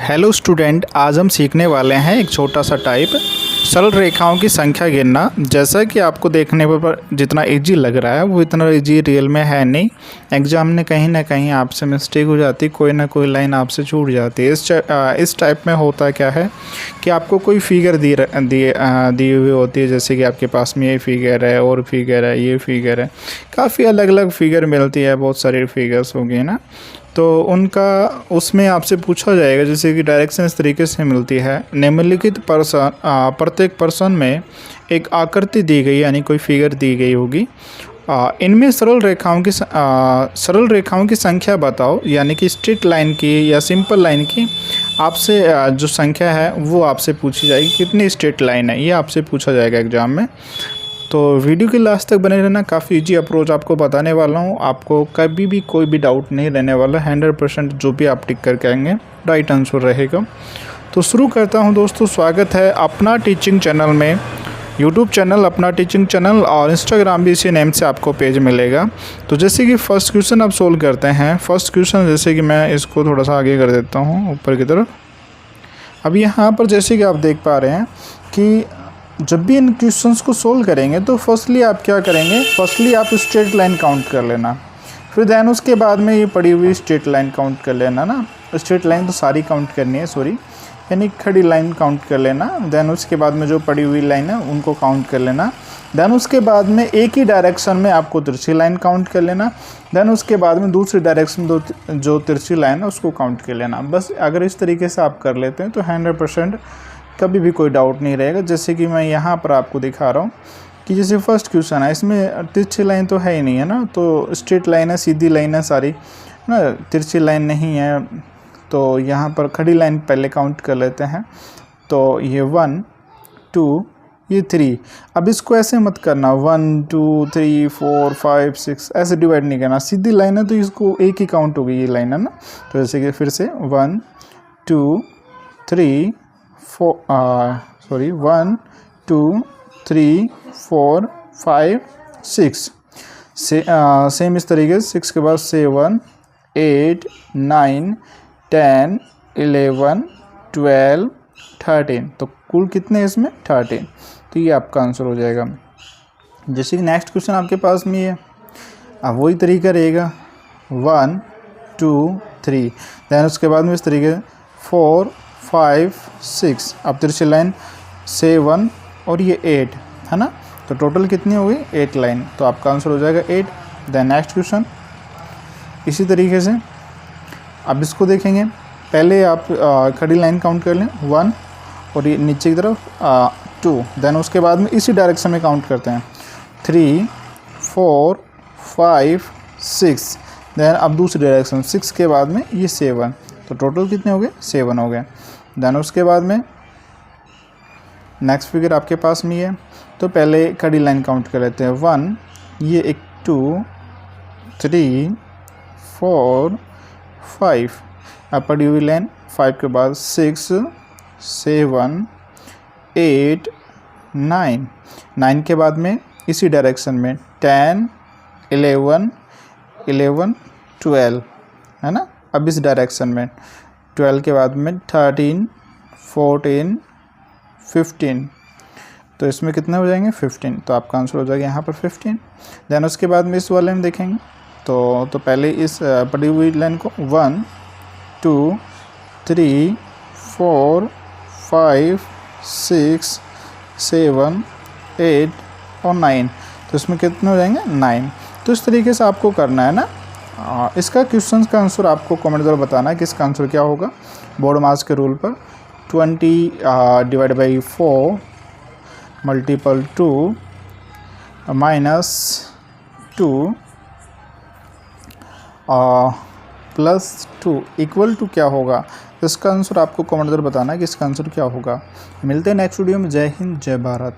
Hello student, आज हम सीखने वाले हैं एक छोटा सा टाइप सरल रेखाओं की संख्या गिनना। जैसा कि आपको देखने पर जितना इजी लग रहा है वो इतना इजी रियल में है नहीं। एग्जाम में कहीं ना कहीं आपसे मिस्टेक हो जाती, कोई ना कोई लाइन आपसे छूट जाती है। इस टाइप में होता क्या है कि आपको कोई फिगर दी हुई होती है, जैसे कि आपके पास में ये फिगर है और फिगर है, ये फिगर है, काफ़ी अलग अलग फिगर मिलती है, बहुत सारी फिगर्स होंगी ना। तो उनका उसमें आपसे पूछा जाएगा, जैसे कि डायरेक्शन इस तरीके से मिलती है। निम्नलिखित प्रत्येक पर्सन में एक आकृति दी गई, यानी कोई फिगर दी गई होगी। इनमें सरल रेखाओं की संख्या बताओ, यानी कि स्ट्रेट लाइन की या सिंपल लाइन की आपसे जो संख्या है वो आपसे पूछी जाएगी। कितनी स्ट्रेट लाइन है ये आपसे पूछा जाएगा एग्जाम में। तो वीडियो के लास्ट तक बने रहना, काफ़ी इजी अप्रोच आपको बताने वाला हूँ। आपको कभी भी कोई भी डाउट नहीं रहने वाला। 100% जो भी आप टिक करके आएंगे राइट आंसर रहेगा। तो शुरू करता हूँ दोस्तों। स्वागत है अपना टीचिंग चैनल में। यूट्यूब चैनल अपना टीचिंग चैनल और इंस्टाग्राम भी इसी नेम से आपको पेज मिलेगा। तो जैसे कि फर्स्ट क्वेश्चन आप सोल्व करते हैं। फर्स्ट क्वेश्चन जैसे कि मैं इसको थोड़ा सा आगे कर देता हूँ ऊपर की तरफ। अब यहाँ पर जैसे कि आप देख पा रहे हैं कि जब भी इन क्वेश्चंस को सोल्व करेंगे तो फर्स्टली आप क्या करेंगे, फर्स्टली आप स्ट्रेट लाइन काउंट कर लेना, फिर देन उसके बाद में ये पड़ी हुई स्ट्रेट लाइन काउंट कर लेना ना। स्ट्रेट लाइन तो सारी काउंट करनी है, सॉरी, यानी खड़ी लाइन काउंट कर लेना। देन उसके बाद में जो पड़ी हुई लाइन है उनको काउंट कर लेना। देन उसके बाद में एक ही डायरेक्शन में आपको तिरछी लाइन काउंट कर लेना। देन उसके बाद में दूसरी डायरेक्शन में जो तिरछी लाइन है उसको काउंट कर लेना। बस अगर इस तरीके से आप कर लेते हैं तो 100% कभी भी कोई डाउट नहीं रहेगा। जैसे कि मैं यहाँ पर आपको दिखा रहा हूँ कि जैसे फर्स्ट क्वेश्चन है, इसमें तिरछी लाइन तो है ही नहीं है ना, तो स्ट्रेट लाइन है, सीधी लाइन है सारी ना, तिरछी लाइन नहीं है। तो यहाँ पर खड़ी लाइन पहले काउंट कर लेते हैं। तो ये 1 2 ये 3। अब इसको ऐसे मत करना 1 2 3 4 5 6 ऐसे डिवाइड नहीं करना। सीधी लाइन है तो इसको एक ही काउंट होगी, ये लाइन है ना। तो जैसे कि फिर से 1 2 3 1 2 3 4 5 6 सेम इस तरीके से 6 के बाद 7 8 9 10 11 12 13। तो कुल कितने इसमें 13। तो ये आपका आंसर हो जाएगा। जैसे कि नेक्स्ट क्वेश्चन आपके पास में है, अब वही तरीका रहेगा 1 2 3। देन उसके बाद में इस तरीके 4 5 6। अब तिरछी लाइन 7 और ये 8 है ना। तो टोटल कितनी हो गई 8 लाइन। तो आपका आंसर हो जाएगा 8। देन नेक्स्ट क्वेश्चन इसी तरीके से। अब इसको देखेंगे, पहले आप खड़ी लाइन काउंट कर लें 1 और ये नीचे की तरफ 2। देन उसके बाद में इसी डायरेक्शन में काउंट करते हैं 3 4 5 6। देन अब दूसरी डायरेक्शन 6 के बाद में ये 7। तो टोटल कितने हो गए 7 हो गए। देन उसके बाद में नेक्स्ट फिगर आपके पास में है, तो पहले खड़ी लाइन काउंट कर लेते हैं 1, ये एक 2 3 4 5। अब पड़ी हुई लाइन 5 के बाद 6 7 8 9। 9 के बाद में इसी डायरेक्शन में 10 11 12 है ना। अब इस डायरेक्शन में 12 के बाद में 13 14 15। तो इसमें कितने हो जाएंगे 15। तो आपका आंसर हो जाएगा यहाँ पर 15। देन उसके बाद में इस वाले में देखेंगे तो पहले इस पड़ी हुई लाइन को 1 2 3 4 5 6 7 8 और 9। तो इसमें कितने हो जाएंगे 9। तो इस तरीके से आपको करना है ना। इसका क्वेश्चन का आंसर आपको कमेंट द्वारा बताना है कि इसका आंसर क्या होगा। बोर्ड मास के रूल पर 20 divide by 4 multiple 2 minus 2 plus 2 equal to क्या होगा। इसका आंसर आपको कमेंट द्वारा बताना है कि इसका आंसर क्या होगा। मिलते हैं नेक्स्ट वीडियो में। जय हिंद, जय भारत।